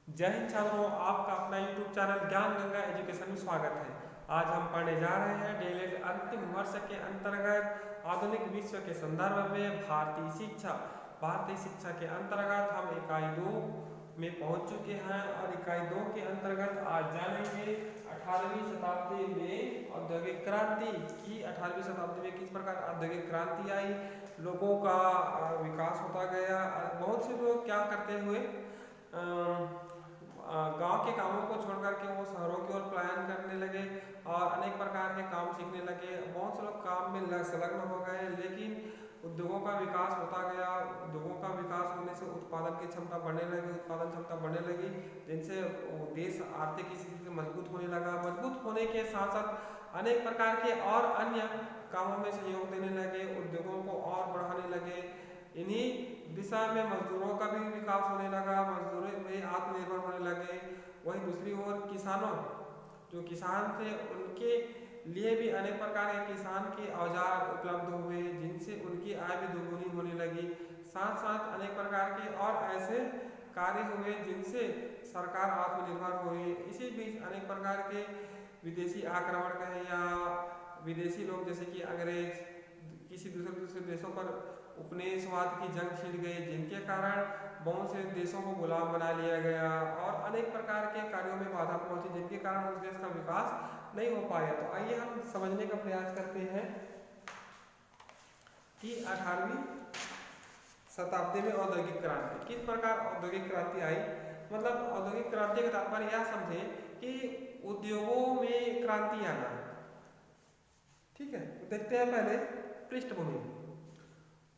जय हिंद छात्रों, आपका अपना YouTube चैनल ज्ञान गंगा एजुकेशन में स्वागत है। आज हम पढ़ने जा रहे हैं डीएलएड अंतिम वर्ष के अंतर्गत आधुनिक विश्व के संदर्भ में भारतीय शिक्षा। भारतीय शिक्षा के अंतर्गत हम इकाई 2 में पहुंच चुके हैं और इकाई 2 के अंतर्गत आज जानेंगे 18वीं शताब्दी में औद्योगिक क्रांति की। 18वीं शताब्दी में किस प्रकार औद्योगिक क्रांति आई, लोगों का विकास होता गया। बहुत से लोग क्या करते हुए गांव के कामों को छोड़कर के वो शहरों की ओर पलायन करने लगे और अनेक प्रकार के काम सीखने लगे। बहुत से लोग काम में संलग्न हो गए, लेकिन उद्योगों का विकास होता गया। उद्योगों का विकास होने से उत्पादन की क्षमता बढ़ने लगी, उत्पादन क्षमता बढ़ने लगी, जिनसे देश आर्थिक स्थिति से मजबूत होने लगा। मजबूत होने के साथ साथ अनेक प्रकार के और अन्य कामों में सहयोग देने लगे, उद्योगों को और बढ़ाने लगे। इन्हीं दिशा में मजदूरों का भी विकास होने लगा, मजदूर भी आत्मनिर्भर होने लगे। वहीं दूसरी ओर किसानों, जो किसान थे, उनके लिए भी अनेक प्रकार के किसान के औजार उपलब्ध हुए, जिनसे उनकी आय भी दोगुनी होने लगी। साथ साथ अनेक प्रकार के और ऐसे कार्य हुए जिनसे सरकार आत्मनिर्भर हुई। इसी बीच अनेक प्रकार के विदेशी आक्रमण कहें या विदेशी लोग जैसे कि अंग्रेज किसी दूसरे देशों पर उपनिवेशवाद की जंग छिड़ गई, जिनके कारण बहुत से देशों को गुलाम बना लिया गया और अनेक प्रकार के कार्यों में बाधा पहुंची, जिनके कारण उस देश का विकास नहीं हो पाया। तो आइए हम समझने का प्रयास करते हैं कि 18वीं शताब्दी में औद्योगिक क्रांति किस प्रकार औद्योगिक क्रांति आई। मतलब औद्योगिक क्रांति का तात्पर्य यह समझे कि उद्योगों में क्रांति आना। ठीक है, तो देखते हैं पहले पृष्ठभूमि।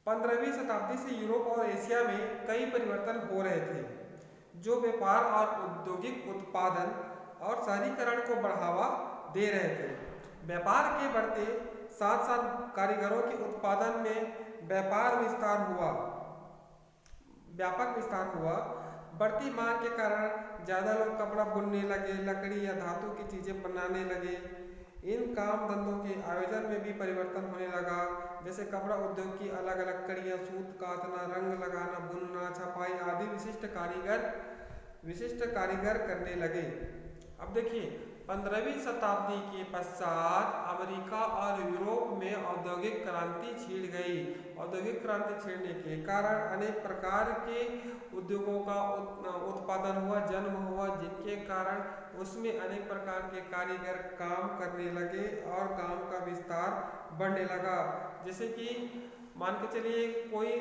15वीं शताब्दी से यूरोप और एशिया में कई परिवर्तन हो रहे थे, जो व्यापार और औद्योगिक उत्पादन और शहरीकरण को बढ़ावा दे रहे थे। व्यापार के बढ़ते साथ साथ कारीगरों के उत्पादन में व्यापक विस्तार हुआ। बढ़ती मांग के कारण ज़्यादा लोग कपड़ा बुनने लगे, लकड़ी या धातु की चीज़ें बनाने लगे। इन काम धंधों के आयोजन में भी परिवर्तन होने लगा, जैसे कपड़ा उद्योग की अलग अलग कड़ियाँ, सूत काटना, रंग लगाना, बुनना, छपाई आदि विशिष्ट कारीगर करने लगे। अब देखिए, 15वीं शताब्दी के पश्चात अमेरिका और यूरोप में औद्योगिक क्रांति छिड़ गई। औद्योगिक क्रांति छिड़ने के कारण अनेक प्रकार के उद्योगों का उत्पादन हुआ, जन्म हुआ, जिनके कारण उसमें अनेक प्रकार के कारीगर काम करने लगे और काम का विस्तार बढ़ने लगा। जैसे कि मान के चलिए कोई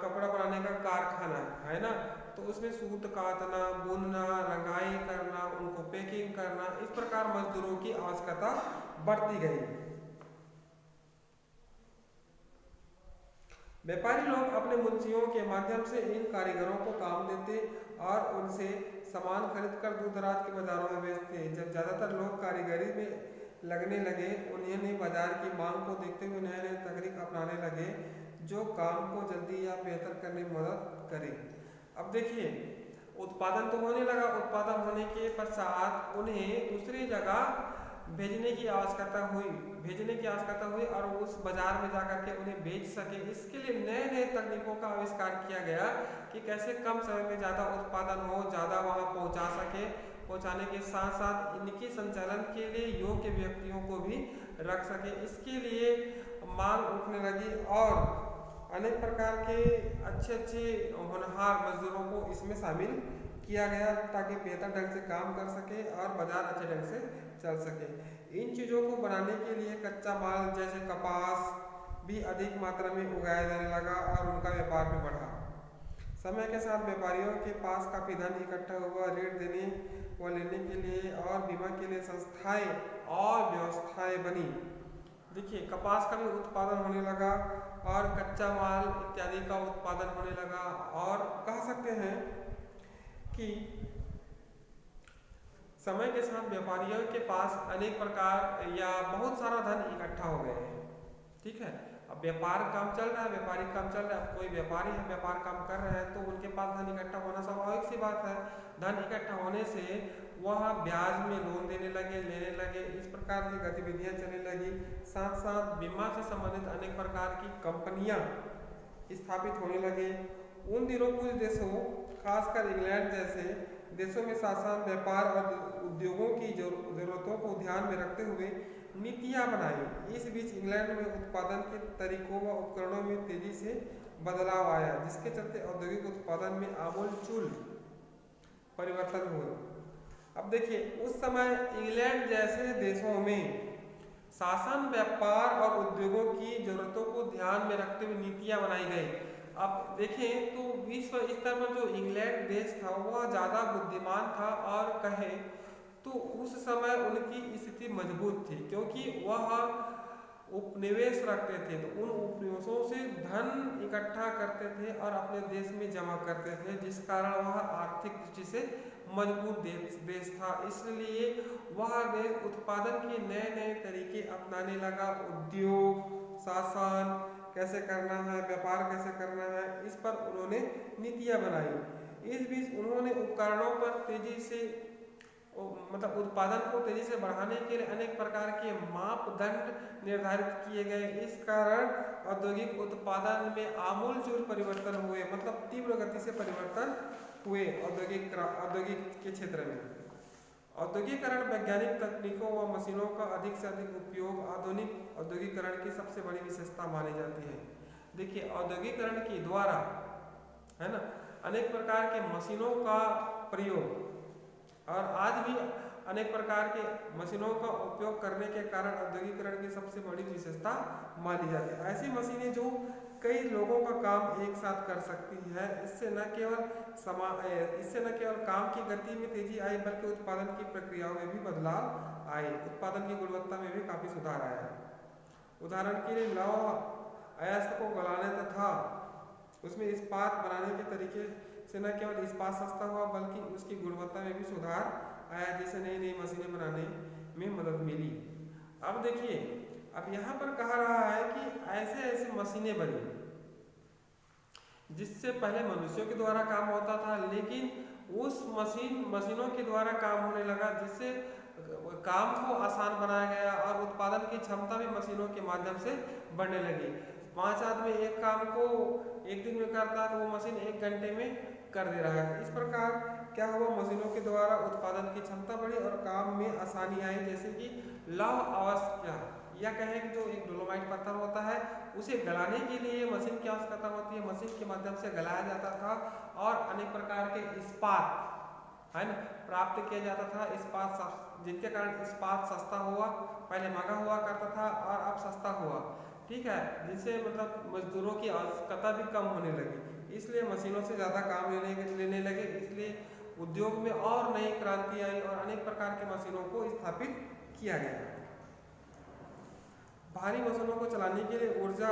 कपड़ा बनाने का कारखाना है ना, तो उसमें सूत काटना, बुनना, रंगाई करना, उनको पैकिंग करना, इस प्रकार मजदूरों की आवश्यकता बढ़ती गई। व्यापारी लोग अपने मुंशियों के माध्यम से इन कारीगरों को काम देते और उनसे सामान खरीद कर दूर दराज के बाजारों में बेचते। जब ज़्यादातर लोग कारीगरी में लगने लगे, उन्हें बाजार की मांग को देखते हुए नए नए तकनीक अपनाने लगे, जो काम को जल्दी या बेहतर करने में मदद करे। अब देखिए, उत्पादन तो होने लगा, उत्पादन होने के पश्चात उन्हें दूसरी जगह भेजने की आवश्यकता हुई और उस बाजार में जाकर के उन्हें बेच सके। इसके लिए नए नए तकनीकों का आविष्कार किया गया कि कैसे कम समय में ज़्यादा उत्पादन हो, ज़्यादा वहाँ पहुँचा सके। पहुँचाने के साथ साथ इनके संचालन के लिए योग्य व्यक्तियों को भी रख सके। इसके लिए मांग उठने लगी और अनेक प्रकार के अच्छे होनहार मजदूरों को इसमें शामिल किया गया, ताकि बेहतर ढंग से काम कर सके और बाजार अच्छे ढंग से चल सके। इन चीज़ों को बनाने के लिए कच्चा माल जैसे कपास भी अधिक मात्रा में उगाया जाने लगा और उनका व्यापार भी बढ़ा। समय के साथ व्यापारियों के पास काफ़ी धन इकट्ठा हुआ, ऋण देने व लेने के लिए और बीमा के लिए संस्थाएं और व्यवस्थाएं बनी। देखिए, कपास का भी उत्पादन होने लगा और कच्चा माल इत्यादि का उत्पादन होने लगा और कह सकते हैं कि समय के साथ व्यापारियों के पास अनेक प्रकार या बहुत सारा धन इकट्ठा हो गए हैं। ठीक है, अब व्यापार काम चल रहा है, व्यापारिक काम चल रहा है। कोई व्यापारी है, व्यापार काम कर रहे हैं, तो उनके पास धन इकट्ठा होना स्वाभाविक सी बात है। धन इकट्ठा होने से वह ब्याज में लोन देने लगे, लेने लगे, इस प्रकार की गतिविधियां चलने लगी। साथ साथ बीमा से संबंधित अनेक प्रकार की कंपनियां स्थापित होने लगे। उन दिनों कुछ देशों खासकर इंग्लैंड जैसे देशों में शासन, व्यापार और उद्योगों की जरूरतों को ध्यान में रखते हुए नीतियां बनाई। इस बीच इंग्लैंड में उत्पादन के तरीकों व उपकरणों में तेजी से बदलाव आया, जिसके चलते औद्योगिक उत्पादन में आमूलचूल परिवर्तन हुए। अब देखिए, उस समय इंग्लैंड जैसे देशों में शासन, व्यापार और उद्योगों की जरूरतों को ध्यान में रखते हुए नीतियां बनाई गई। अब देखें तो विश्व स्तर पर जो इंग्लैंड देश था वह ज़्यादा बुद्धिमान था और कहे तो उस समय उनकी स्थिति मजबूत थी, क्योंकि वह उपनिवेश रखते थे। तो उन उपनिवेशों से धन इकट्ठा करते थे और अपने देश में जमा करते थे, जिस कारण वह आर्थिक दृष्टि से मजबूत देश था। इसलिए वह देश उत्पादन के नए नए तरीके अपनाने लगा। उद्योग, शासन कैसे करना है, व्यापार कैसे करना है, इस पर उन्होंने नीतियां बनाई। इस बीच उन्होंने उपकरणों पर तेजी से उत्पादन को तेजी से बढ़ाने के लिए अनेक प्रकार के मापदंड निर्धारित किए गए। इस कारण औद्योगिक उत्पादन में आमूलचूल परिवर्तन हुए, मतलब तीव्र गति से परिवर्तन हुए औद्योगिक के क्षेत्र में। औद्योगिकरण वैज्ञानिक तकनीकों व मशीनों का अधिक से अधिक उपयोग आधुनिक औद्योगिकरण की सबसे बड़ी विशेषता मानी जाती है। देखिए, औद्योगिकरण के द्वारा है ना अनेक प्रकार के मशीनों का प्रयोग और आज भी अनेक प्रकार के मशीनों का उपयोग करने के कारण औद्योगिकरण की सबसे बड़ी विशेषता मानी जाती है। ऐसी मशीनें जो कई लोगों का काम एक साथ कर सकती है। इससे न केवल काम की गति में तेजी आई, बल्कि उत्पादन की प्रक्रियाओं में भी बदलाव आए। उत्पादन की गुणवत्ता में भी काफी सुधार आया। उदाहरण के लिए लौह अयस्क को गलाने तथा उसमें इस्पात बनाने के तरीके से न केवल इस्पात सस्ता हुआ, बल्कि उसकी गुणवत्ता में भी सुधार आया, जिससे नई नई मशीनें बनाने में मदद मिली। अब देखिए, अब यहाँ पर कहा रहा है कि ऐसे ऐसे मशीनें बनी जिससे पहले मनुष्यों के द्वारा काम होता था, लेकिन उस मशीनों के द्वारा काम होने लगा, जिससे काम को आसान बनाया गया और उत्पादन की क्षमता भी मशीनों के माध्यम से बढ़ने लगी। 5 आदमी एक काम को एक दिन में करता है तो वो मशीन 1 घंटे में कर दे रहा है। इस प्रकार क्या हुआ, मशीनों के द्वारा उत्पादन की क्षमता बढ़ी और काम में आसानी आई। जैसे कि लौह अयस्क या कहें कि जो एक डोलोमाइट पत्थर होता है, उसे गलाने के लिए मशीन की आवश्यकता होती है। मशीन के माध्यम से गलाया जाता था और अनेक प्रकार के इस्पात है ना प्राप्त किया जाता था। इस्पात जिनके कारण इस्पात सस्ता हुआ, पहले महंगा हुआ करता था और अब सस्ता हुआ, ठीक है, जिससे मतलब मजदूरों की आवश्यकता भी कम होने लगी। इसलिए मशीनों से ज़्यादा काम लेने लगे। इसलिए उद्योग में और नई क्रांति आई और अनेक प्रकार के मशीनों को स्थापित किया गया। भारी मशीनों को चलाने के लिए ऊर्जा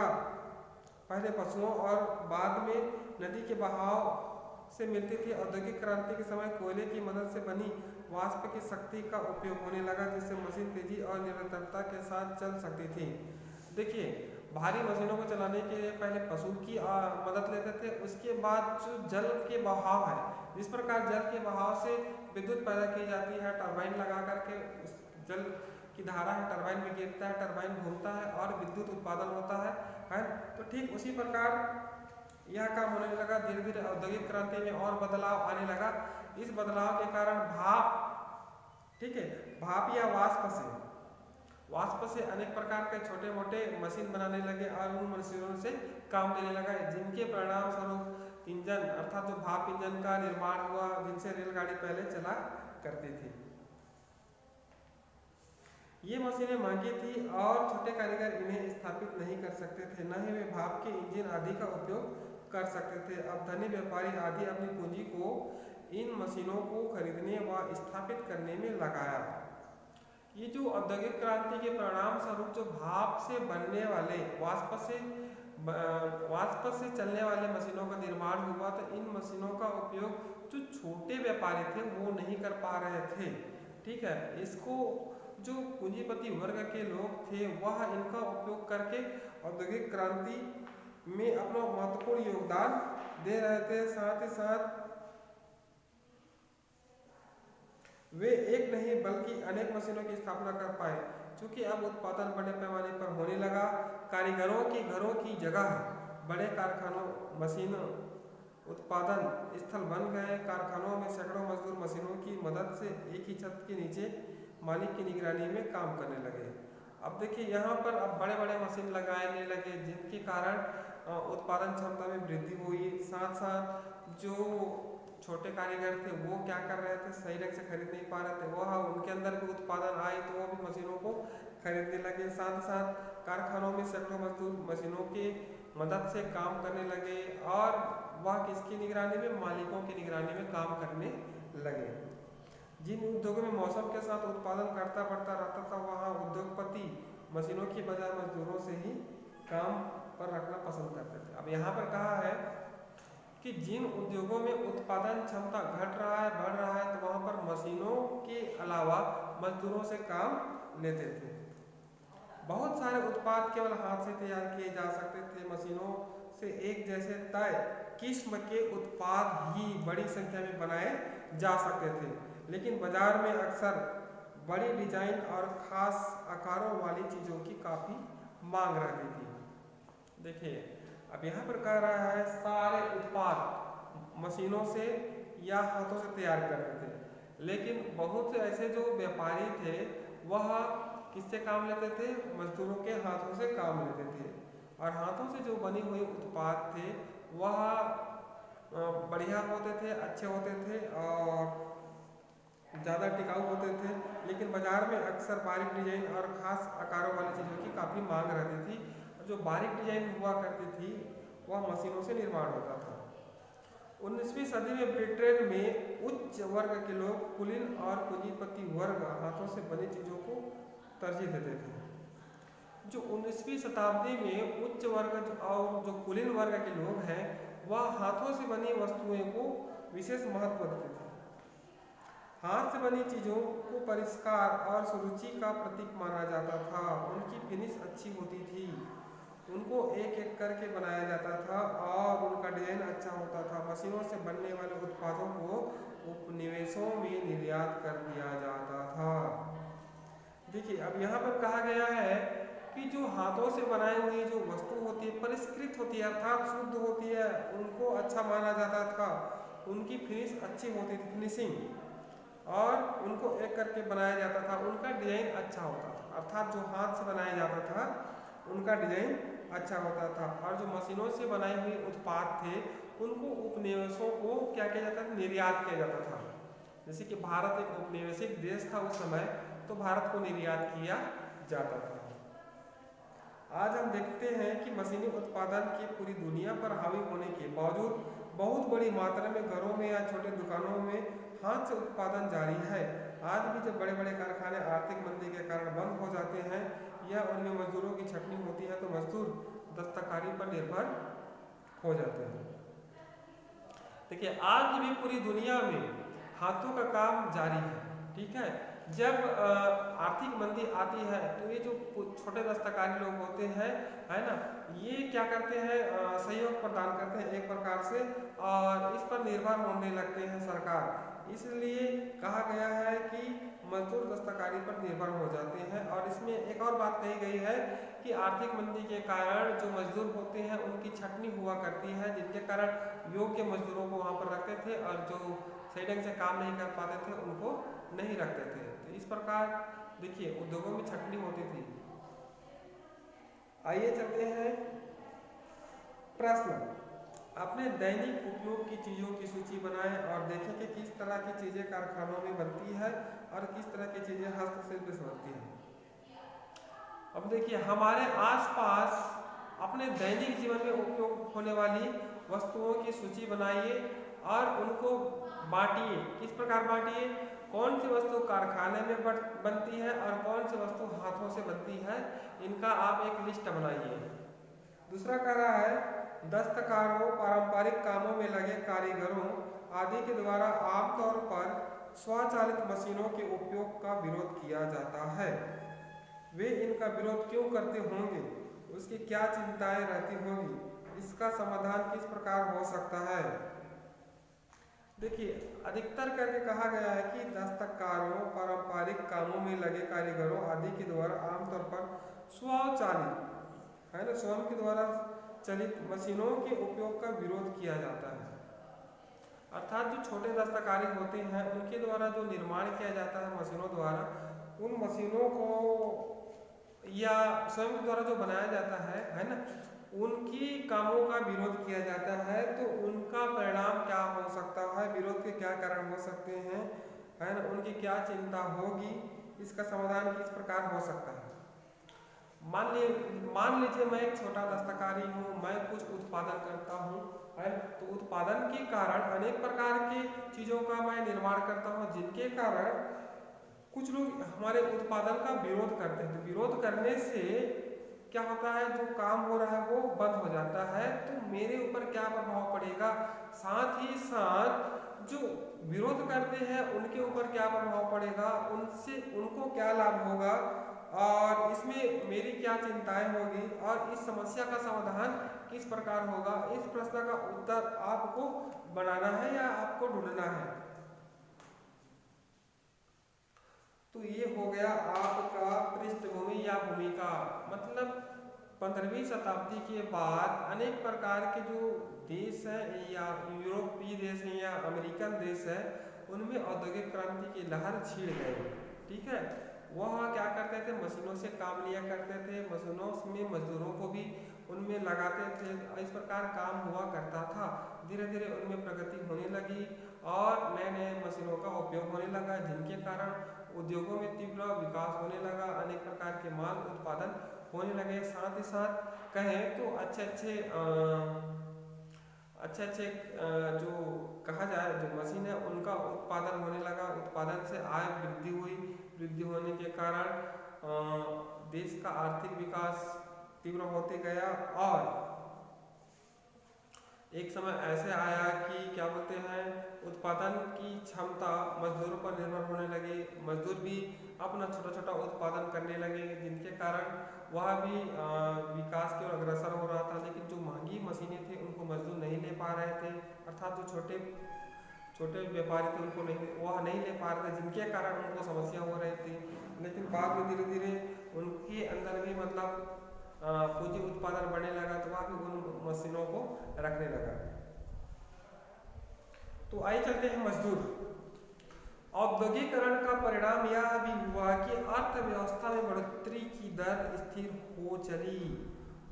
पहले पशुओं और बाद में नदी के बहाव से मिलती थी। औद्योगिक क्रांति के समय कोयले की मदद से बनी वाष्प की शक्ति का उपयोग होने लगा, जिससे मशीन तेजी और निरंतरता के साथ चल सकती थी। देखिए, भारी मशीनों को चलाने के लिए पहले पशु की मदद लेते थे। उसके बाद जो जल के बहाव है, जिस प्रकार जल के बहाव से विद्युत पैदा की जाती है, टरबाइन लगा करके उस जल की धारा है टरबाइन में गिरता है, टरबाइन घूमता है और विद्युत उत्पादन होता है। तो ठीक उसी प्रकार यह काम होने लगा। धीरे धीरे औद्योगिक क्रांति में और बदलाव आने लगा। इस बदलाव के कारण भाप, ठीक है, भाप या वाष्प से अनेक प्रकार के छोटे मोटे मशीन बनाने लगे और उन मशीनों से काम लेने लगा, जिनके परिणाम स्वरूप इंजन अर्थात जो भाप इंजन का निर्माण हुआ, जिनसे रेलगाड़ी पहले चला करती थी। ये मशीनें महंगी थी और छोटे कारीगर इन्हें स्थापित नहीं कर सकते थे, न ही वे भाप के इंजन आदि का उपयोग कर सकते थे। अब धनी व्यापारी आदि अपनी पूंजी को इन मशीनों को खरीदने व स्थापित करने में लगाया। ये जो औद्योगिक क्रांति के परिणाम स्वरूप जो भाप से बनने वाले वाष्प से चलने वाले मशीनों का निर्माण हुआ, तो इन मशीनों का उपयोग जो छोटे व्यापारी थे वो नहीं कर पा रहे थे, ठीक है। इसको जो पूंजीपति वर्ग के लोग थे वह इनका उपयोग करके औद्योगिक क्रांति में अपना महत्वपूर्ण योगदान दे रहे थे। साथ ही साथ वे एक नहीं बल्कि अनेक मशीनों की स्थापना कर पाए। चूंकि अब उत्पादन बड़े पैमाने पर होने लगा, कारीगरों की घरों की जगह बड़े कारखानों, मशीनों उत्पादन स्थल बन गए। कारखानों में सैकड़ों मजदूर मशीनों की मदद से एक ही छत के नीचे मालिक की निगरानी में काम करने लगे। अब देखिए यहाँ पर अब बड़े बड़े मशीन लगाने लगे, जिनके कारण उत्पादन क्षमता में वृद्धि हुई। साथ साथ जो छोटे कारीगर थे वो क्या कर रहे थे, सही ढंग से खरीद नहीं पा रहे थे, वह उनके अंदर भी उत्पादन आई तो वो भी मशीनों को खरीदने लगे। साथ साथ कारखानों में सैकड़ों मजदूर मशीनों की मदद से काम करने लगे और वह किसकी निगरानी में, मालिकों की निगरानी में काम करने लगे। जिन उद्योगों में मौसम के साथ उत्पादन घटता बढ़ता रहता था, वहाँ उद्योगपति मशीनों की बजाय मजदूरों से ही काम पर रखना पसंद करते थे। अब यहाँ पर कहा है कि जिन उद्योगों में उत्पादन क्षमता घट रहा है, बढ़ रहा है, तो वहाँ पर मशीनों के अलावा मजदूरों से काम लेते थे। बहुत सारे उत्पाद केवल हाथ से तैयार किए जा सकते थे। मशीनों से एक जैसे तय किस्म के उत्पाद ही बड़ी संख्या में बनाए जा सकते थे, लेकिन बाजार में अक्सर बड़ी डिजाइन और खास आकारों वाली चीज़ों की काफ़ी मांग रहती थी। देखिए अब यहाँ पर कह रहा है सारे उत्पाद मशीनों से या हाथों से तैयार करते थे, लेकिन बहुत से ऐसे जो व्यापारी थे वह किससे काम लेते थे, मजदूरों के हाथों से काम लेते थे। और हाथों से जो बनी हुई उत्पाद थे वह बढ़िया होते थे, अच्छे होते थे और ज़्यादा टिकाऊ होते थे, लेकिन बाजार में अक्सर बारीक डिजाइन और ख़ास आकारों वाली चीज़ों की काफ़ी मांग रहती थी। जो बारीक डिजाइन हुआ करती थी वह मशीनों से निर्माण होता था। 19वीं सदी में ब्रिटेन में उच्च वर्ग के लोग कुलीन और पूंजीपति वर्ग हाथों से बनी चीज़ों को तरजीह देते थे। जो 19वीं शताब्दी में उच्च वर्ग और जो कुलीन वर्ग के लोग हैं वह हाथों से बनी वस्तुओं को विशेष महत्व देते थे। हाथ से बनी चीज़ों को परिष्कार और सुरुचि का प्रतीक माना जाता था। उनकी फिनिश अच्छी होती थी, उनको एक एक करके बनाया जाता था और उनका डिजाइन अच्छा होता था। मशीनों से बनने वाले उत्पादों को उपनिवेशों में निर्यात कर दिया जाता था। देखिए अब यहाँ पर कहा गया है कि जो हाथों से बनाई हुई जो वस्तु होती है परिष्कृत होती है, अर्थात शुद्ध होती है, उनको अच्छा माना जाता था। उनकी फिनिश अच्छी होती थी, फिनिशिंग, और उनको एक करके बनाया जाता था। उनका डिजाइन अच्छा होता था, अर्थात जो हाथ से बनाया जाता था उनका डिजाइन अच्छा होता था। और जो मशीनों से बनाए हुए उत्पाद थे उनको उपनिवेशों को क्या किया जाता था, निर्यात किया जाता था। जैसे कि भारत एक औपनिवेशिक देश था उस समय, तो भारत को निर्यात किया जाता था। आज हम देखते हैं कि मशीनी उत्पादन की पूरी दुनिया पर हावी होने के बावजूद बहुत बड़ी मात्रा में घरों में या छोटे दुकानों में हाथ से उत्पादन जारी है। आज भी जब बड़े बड़े कारखाने आर्थिक मंदी के कारण बंद हो जाते हैं या उनमें मजदूरों की छटनी होती है तो मजदूर दस्तकारी पर निर्भर हो जाते हैं। देखिए आज भी पूरी दुनिया में हाथों का काम जारी है, ठीक है। जब आर्थिक मंदी आती है तो ये जो छोटे दस्तकारी लोग होते हैं, है ना, ये क्या करते हैं, सहयोग प्रदान करते हैं एक प्रकार से, और इस पर निर्भर होने लगते हैं सरकार। इसलिए कहा गया है कि मजदूर दस्तकारी पर निर्भर हो जाते हैं। और इसमें एक और बात कही गई है कि आर्थिक मंदी के कारण जो मजदूर होते हैं उनकी छटनी हुआ करती है, जिनके कारण योग्य मजदूरों को वहाँ पर रखते थे और जो सही ढंग से काम नहीं कर पाते थे उनको नहीं रखते थे। तो इस प्रकार देखिए उद्योगों में छटनी होती थी। आइए चलते हैं प्रश्न। अपने दैनिक उपयोग की चीज़ों की सूची बनाएं और देखें कि किस तरह की चीज़ें कारखानों में बनती है और किस तरह की चीज़ें हस्तशिल्प से बनती हैं। अब देखिए हमारे आसपास अपने दैनिक जीवन में उपयोग होने वाली वस्तुओं की सूची बनाइए और उनको बांटिए। किस प्रकार बांटिए, कौन सी वस्तु कारखाने में बनती है और कौन सी वस्तु हाथों से बनती है, इनका आप एक लिस्ट बनाइए। दूसरा कह रहा है दस्तकारों, पारंपरिक कामों में लगे कारीगरों आदि के द्वारा आमतौर पर स्वचालित मशीनों के उपयोग का विरोध किया जाता है। वे इनका विरोध क्यों करते होंगे, उसकी क्या चिंताएं रहती होंगी, इसका समाधान किस प्रकार हो सकता है। देखिए अधिकतर करके कहा गया है कि दस्तकारों, पारंपरिक कामों में लगे कारीगरों आदि के द्वारा आमतौर पर स्वचालित, है ना, स्वयं के द्वारा चलित मशीनों के उपयोग का विरोध किया जाता है। अर्थात जो छोटे दस्तकारी होते हैं उनके द्वारा जो निर्माण किया जाता है मशीनों द्वारा, उन मशीनों को या स्वयं द्वारा जो बनाया जाता है ना, उनकी कामों का विरोध किया जाता है। तो उनका परिणाम क्या हो सकता है, विरोध के क्या कारण हो सकते हैं, है ना, उनकी क्या चिंता होगी, इसका समाधान किस प्रकार हो सकता है। मान लीजिए मैं एक छोटा दस्तकारी हूँ, मैं कुछ उत्पादन करता हूँ, है, तो उत्पादन के कारण अनेक प्रकार की चीज़ों का मैं निर्माण करता हूँ, जिनके कारण कुछ लोग हमारे उत्पादन का विरोध करते हैं। तो विरोध करने से क्या होता है, जो काम हो रहा है वो बंद हो जाता है। तो मेरे ऊपर क्या प्रभाव पड़ेगा, साथ ही साथ जो विरोध करते हैं उनके ऊपर क्या प्रभाव पड़ेगा, उनसे उनको क्या लाभ होगा, और इसमें मेरी क्या चिंताएं होगी, और इस समस्या का समाधान किस प्रकार होगा। इस प्रश्न का उत्तर आपको बनाना है या आपको ढूंढना है। तो ये हो गया आपका पृष्ठभूमि या भूमिका। मतलब 15वीं शताब्दी के बाद अनेक प्रकार के जो देश हैं या यूरोपीय देश हैं या अमेरिकन देश है, उनमें औद्योगिक क्रांति की लहर छिड़ गई। ठीक है, वह क्या करते थे, मशीनों से काम लिया करते थे, मशीनों में मजदूरों को भी उनमें लगाते थे, इस प्रकार काम हुआ करता था। धीरे धीरे उनमें प्रगति होने लगी और नए नए मशीनों का उपयोग होने लगा, जिनके कारण उद्योगों में तीव्र विकास होने लगा, अनेक प्रकार के माल उत्पादन होने लगे। साथ ही साथ कहें तो अच्छे जो कहा जाए जो मशीन है उनका उत्पादन होने लगा। उत्पादन से आय वृद्धि हुई, वृद्धि होने के कारण देश का आर्थिक विकास तीव्र होते गया। और एक समय ऐसे आया कि क्या बोलते हैं, उत्पादन की क्षमता मजदूरों पर निर्भर होने लगी, मजदूर भी अपना छोटा छोटा उत्पादन करने लगे, जिनके कारण वह भी विकास की ओर अग्रसर हो रहा था। लेकिन जो महंगी मशीनें थी उनको मजदूर नहीं ले पा रहे थे, अर्थात जो छोटे व्यापारी थे उनको वह नहीं ले पा रहे थे, जिनके कारण उनको समस्या हो रही थी। लेकिन बाद में धीरे धीरे उनके अंदर भी मतलब पूंजी उत्पादन बढ़ने लगा, तो वह भी उन मशीनों को रखने लगा। तो आइए चलते हैं मजदूर। औद्योगिकरण का परिणाम यह भी हुआ कि अर्थव्यवस्था में बढ़ोतरी की दर स्थिर हो चली।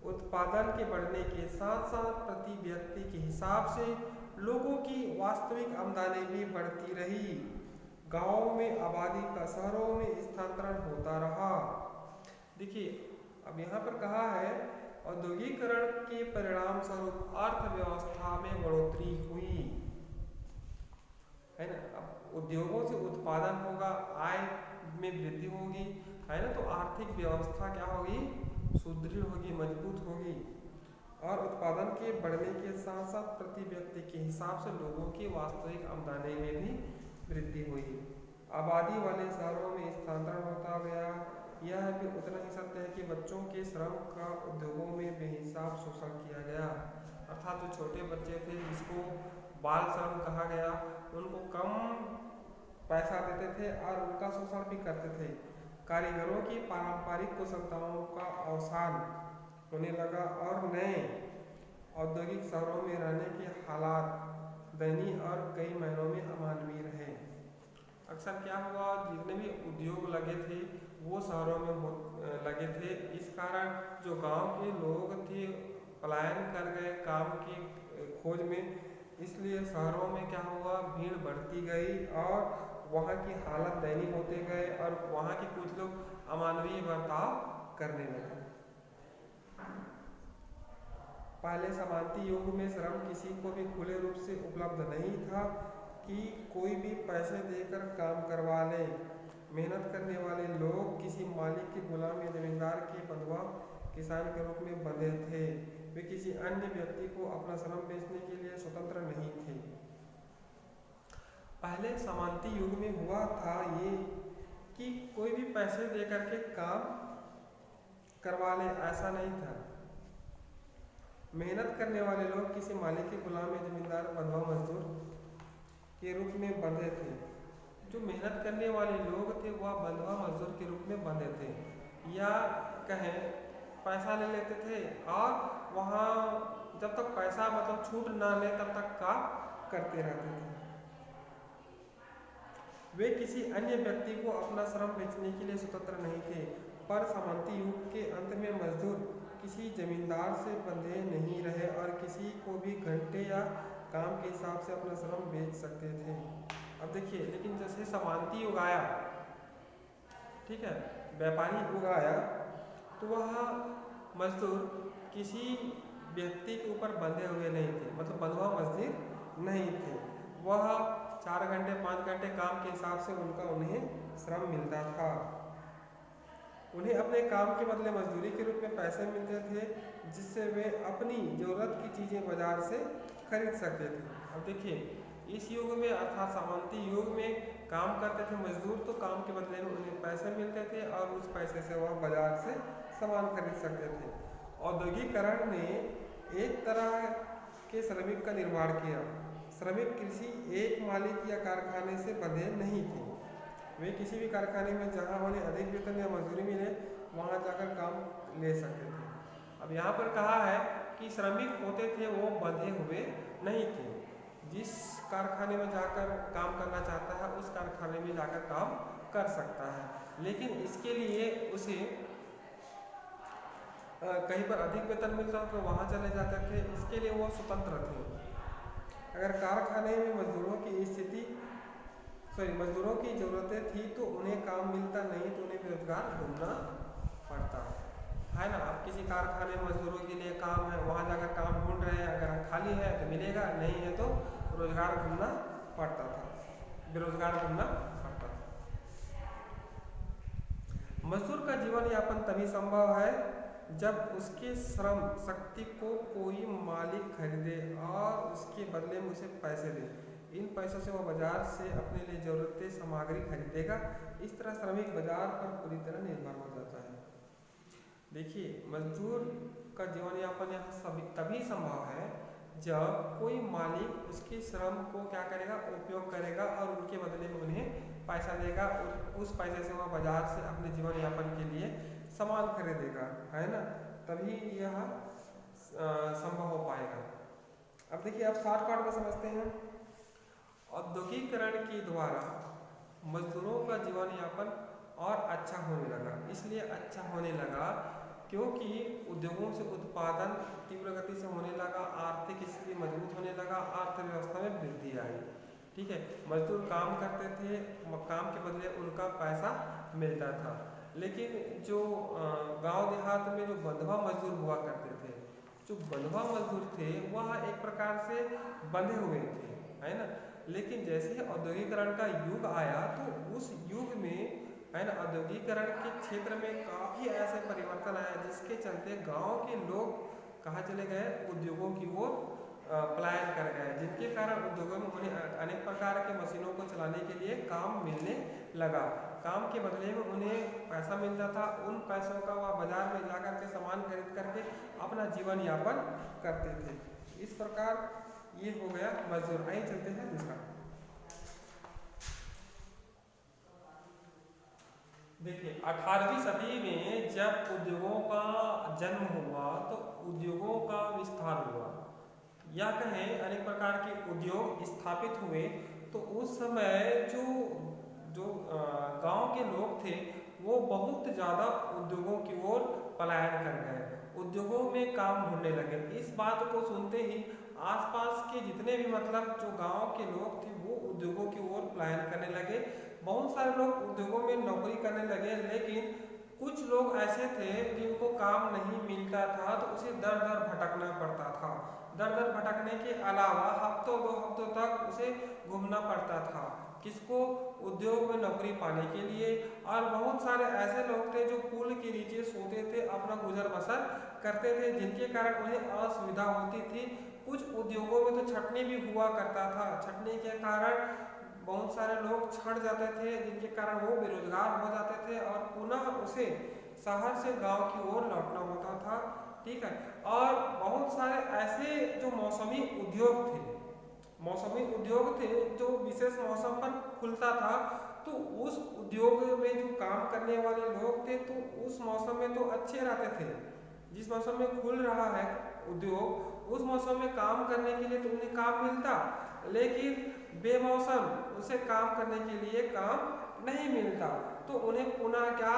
उत्पादन के बढ़ने के साथ साथ प्रति व्यक्ति के हिसाब से लोगों की वास्तविक आमदनी भी बढ़ती रही। गांवों में आबादी का शहरों में स्थानांतरण होता रहा। देखिए, अब यहाँ पर कहा है औद्योगिकरण के परिणाम स्वरूप अर्थव्यवस्था में बढ़ोतरी हुई, है ना। अब उद्योगों से उत्पादन होगा, आय में वृद्धि होगी, है ना, तो आर्थिक व्यवस्था क्या होगी, सुदृढ़ होगी, मजबूत होगी। और उत्पादन के बढ़ने के साथ साथ प्रति व्यक्ति के हिसाब से लोगों की वास्तविक आमदनी में भी वृद्धि हुई। आबादी वाले शहरों में स्थानांतरण होता गया। यह भी उतना ही सत्य है कि बच्चों के श्रम का उद्योगों में बेहिसाब शोषण किया गया। अर्थात जो छोटे बच्चे थे जिसको बाल श्रम कहा गया, उनको कम पैसा देते थे और उनका शोषण भी करते थे। कारीगरों की पारंपरिक कुशलताओं का अवसान होने लगा और नए औद्योगिक शहरों में रहने के हालात दयनीय और कई महीनों में अमानवीय रहे। अक्सर क्या हुआ, जितने भी उद्योग लगे थे वो शहरों में लगे थे। इस कारण जो गांव के लोग थे पलायन कर गए काम की खोज में, इसलिए शहरों में क्या हुआ, भीड़ बढ़ती गई और वहाँ की हालत दयनीय होते गए और वहाँ के कुछ लोग अमानवीय बर्ताव करने लगे। पहले समांती युग में श्रम किसी को भी खुले रूप से उपलब्ध नहीं था कि कोई भी पैसे देकर काम करवा ले। मेहनत करने वाले लोग किसी मालिक के गुलाम या जमींदार के बंधुआ किसान के रूप में बंधे थे। वे किसी अन्य व्यक्ति को अपना श्रम बेचने के लिए स्वतंत्र नहीं थे। पहले समांती युग में हुआ था ये कि कोई भी पैसे दे करके काम करवा ले, ऐसा नहीं था। मेहनत करने वाले लोग किसी मालिक के गुलाम या जमींदार बंधुआ मजदूर के रूप में बंधे थे। जो मेहनत करने वाले लोग थे वह बंधुआ मजदूर के रूप में बंधे थे, या कहें पैसा ले लेते थे और वहाँ जब तक पैसा मतलब छूट ना ले तब तक काम करते रहते थे। वे किसी अन्य व्यक्ति को अपना श्रम बेचने के लिए स्वतंत्र नहीं थे, पर सामंती युग के अंत में मजदूर किसी जमींदार से बंधे नहीं रहे और किसी को भी घंटे या काम के हिसाब से अपना श्रम बेच सकते थे। अब देखिए, लेकिन जैसे सामंती युग आया, ठीक है, व्यापारी युग आया, तो वह मजदूर किसी व्यक्ति के ऊपर बंधे हुए नहीं थे, मतलब बंधुआ मजदूर नहीं थे। वह 4 घंटे 5 घंटे काम के हिसाब से उन्हें श्रम मिलता था। उन्हें अपने काम के बदले मजदूरी के रूप में पैसे मिलते थे, जिससे वे अपनी ज़रूरत की चीज़ें बाजार से खरीद सकते थे। अब देखिए, इस युग में अर्थात सामंती युग में काम करते थे मजदूर, तो काम के बदले में उन्हें पैसे मिलते थे और उस पैसे से वह बाजार से सामान खरीद सकते थे। औद्योगिकरण ने एक तरह के श्रमिक का निर्माण किया। श्रमिक किसी एक मालिक या कारखाने से बंधे नहीं थे। वे किसी भी कारखाने में जहां उन्हें अधिक वेतन या मजदूरी मिले वहां जाकर काम ले सकते थे। अब यहाँ पर कहा है कि श्रमिक होते थे वो बंधे हुए नहीं थे। जिस कारखाने में जाकर काम करना चाहता है उस कारखाने में जाकर काम कर सकता है, लेकिन इसके लिए उसे कहीं पर अधिक वेतन मिलता तो वहाँ चले जाते थे, इसके लिए वो स्वतंत्र थे। अगर कारखाने में मजदूरों की ज़रूरतें थी तो उन्हें काम मिलता नहीं, तो उन्हें बेरोजगार घूमना पड़ता है ना। अब किसी कारखाने में मजदूरों के लिए काम है, वहाँ जाकर काम ढूंढ रहे हैं, अगर खाली है तो मिलेगा, नहीं है तो रोजगार घूमना पड़ता था, बेरोजगार घूमना पड़ता था। मजदूर का जीवन यापन तभी संभव है जब उसके श्रम शक्ति को कोई मालिक खरीदे और उसके बदले में उसे पैसे दे। इन पैसों से वह बाजार से अपने लिए जरूरतें सामग्री खरीदेगा। इस तरह श्रमिक बाजार पर पूरी तरह निर्भर हो जाता है। देखिए, मजदूर का जीवन यापन यहाँ तभी संभव है जब कोई मालिक उसके श्रम को क्या करेगा, उपयोग करेगा और उनके बदले में उन्हें पैसा देगा। उस पैसे से वह बाजार से अपने जीवन यापन के लिए सामान खरीदेगा, है ना, तभी यह संभव हो पाएगा। अब देखिए, आप शॉर्टकट में समझते हैं। औद्योगिकरण के द्वारा मजदूरों का जीवन यापन और अच्छा होने लगा। इसलिए अच्छा होने लगा क्योंकि उद्योगों से उत्पादन तीव्र गति से होने लगा, आर्थिक स्थिति मजबूत होने लगा, अर्थव्यवस्था में वृद्धि आई। ठीक है, मजदूर काम करते थे, काम के बदले उनका पैसा मिलता था। लेकिन जो गांव देहात में जो बंधुआ मजदूर हुआ करते थे, जो बंधुआ मजदूर थे वह एक प्रकार से बंधे हुए थे, है ना। लेकिन जैसे औद्योगिकरण का युग आया तो उस युग में, है ना, औद्योगिकरण के क्षेत्र में काफ़ी ऐसे परिवर्तन आया जिसके चलते गांव के लोग कहाँ चले गए, उद्योगों की ओर पलायन कर गए, जिनके कारण उद्योगों में उन्हें अनेक प्रकार के मशीनों को चलाने के लिए काम मिलने लगा। काम के बदले में उन्हें पैसा मिलता था, उन पैसों का वह बाजार में जाकर के सामान खरीद करके अपना जीवन यापन करते थे। इस प्रकार ये हो गया मजदूर। आइए चलते हैं दूसरा। देखिए, 18वीं सदी में जब उद्योगों का जन्म हुआ तो उद्योगों का विस्तार हुआ, या कहें अनेक प्रकार के उद्योग स्थापित हुए। तो उस समय जो गांव के लोग थे वो बहुत ज़्यादा उद्योगों की ओर पलायन कर गए, उद्योगों में काम ढूंढने लगे। इस बात को सुनते ही आसपास के जितने भी मतलब जो गांव के लोग थे वो उद्योगों की ओर पलायन करने लगे। बहुत सारे लोग उद्योगों में नौकरी करने लगे, लेकिन कुछ लोग ऐसे थे जिनको काम नहीं मिलता था तो उसे दर दर भटकना पड़ता था। दर दर भटकने के अलावा हफ्तों 2 हफ्तों तक उसे घूमना पड़ता था, किसको, उद्योग में नौकरी पाने के लिए। और बहुत सारे ऐसे लोग थे जो पुल के नीचे सोते थे, अपना गुजर बसर करते थे, जिनके कारण उन्हें असुविधा होती थी। कुछ उद्योगों में तो छटनी भी हुआ करता था, छटनी के कारण बहुत सारे लोग छट जाते थे, जिनके कारण वो बेरोजगार हो जाते थे और पुनः उसे शहर से गांव की ओर लौटना होता था। ठीक है, और बहुत सारे ऐसे जो मौसमी उद्योग थे जो विशेष मौसम पर खुलता था, तो उस उद्योग में जो काम करने वाले लोग थे तो उस मौसम में तो अच्छे रहते थे। जिस मौसम में खुल रहा है उद्योग, उस मौसम में काम करने के लिए तो उन्हें काम मिलता, लेकिन बेमौसम उसे काम करने के लिए काम नहीं मिलता, तो उन्हें पुनः क्या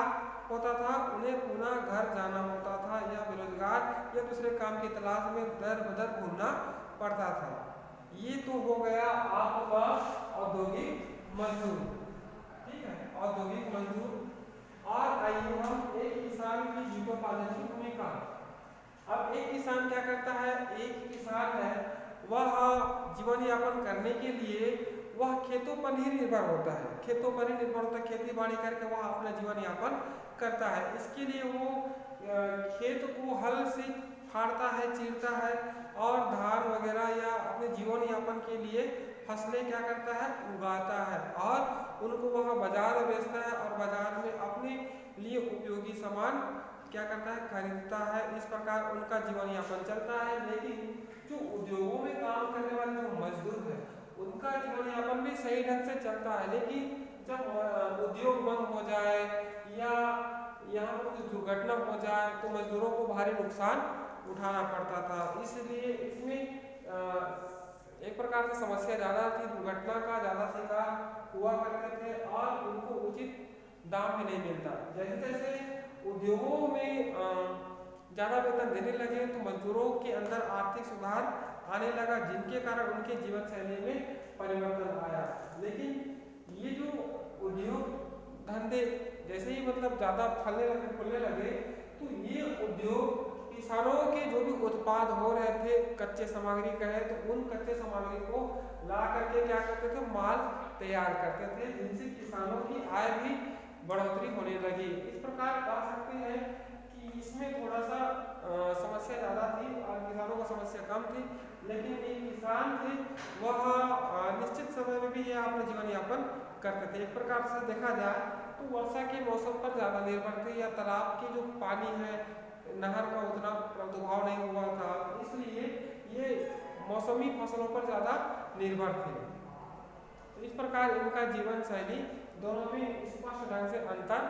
होता था, उन्हें पुनः घर जाना होता था या बेरोजगार या दूसरे काम की तलाश में दर बदर घूमना पड़ता था। ये तो हो गया आपका औद्योगिक मजदूर, ठीक है, औद्योगिक मजदूर। और आइए हम एक किसान की जीविकोपार्जन की भूमिका। अब एक किसान क्या करता है, एक किसान है वह जीवन यापन करने के लिए वह खेतों पर ही निर्भर होता है, खेतों पर ही निर्भर होता है, खेती बाड़ी करके वह अपना जीवन यापन करता है। इसके लिए वो खेत को हल से फाड़ता है, चीरता है और धान वगैरह या अपने जीवन यापन के लिए फसलें क्या करता है, उगाता है और उनको वह बाजार में बेचता है और बाजार में अपने लिए उपयोगी सामान क्या करता है, खरीदता है। इस प्रकार उनका जीवन यापन चलता है। लेकिन जो उद्योगों में काम करने वाले जो मजदूर हैं उनका जीवन यापन भी सही ढंग से चलता है, लेकिन जब उद्योग बंद हो जाए या यहाँ पर कुछ दुर्घटना हो जाए तो मजदूरों को भारी नुकसान उठाना पड़ता था। इसलिए इसमें एक प्रकार से समस्या ज़्यादा थी, दुर्घटना का ज़्यादा शिकार हुआ करते थे और उनको उचित दाम भी नहीं मिलता। जैसे जैसे उद्योगों में ज़्यादा वेतन देने लगे तो मजदूरों के अंदर आर्थिक सुधार आने लगा, जिनके कारण उनके जीवन शैली में परिवर्तन आया। लेकिन ये जो उद्योग धंधे जैसे ही मतलब ज़्यादा फलने लगे, खुलने लगे, तो ये उद्योग किसानों के जो भी उत्पाद हो रहे थे कच्चे सामग्री कहे तो उन कच्चे सामग्री को ला करके क्या करते थे, माल तैयार करते थे, जिनसे किसानों की आय भी बढ़ोतरी होने लगी। इस प्रकार कह सकते हैं कि इसमें थोड़ा सा समस्या ज़्यादा थी और किसानों को समस्या कम थी। लेकिन ये किसान थे वह निश्चित समय में भी यह अपना जीवन यापन करते थे। एक प्रकार से देखा जाए तो वर्षा के मौसम पर ज़्यादा निर्भर थे या तालाब की जो पानी है, नहर का उतना प्रादुर्भाव नहीं हुआ था, इसलिए ये मौसमी फसलों पर ज़्यादा निर्भर थे। तो इस प्रकार इनका जीवन शैली दोनों में स्पष्ट ढंग से अंतर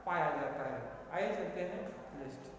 पाया जाता है। आइए चलते हैं नेक्स्ट।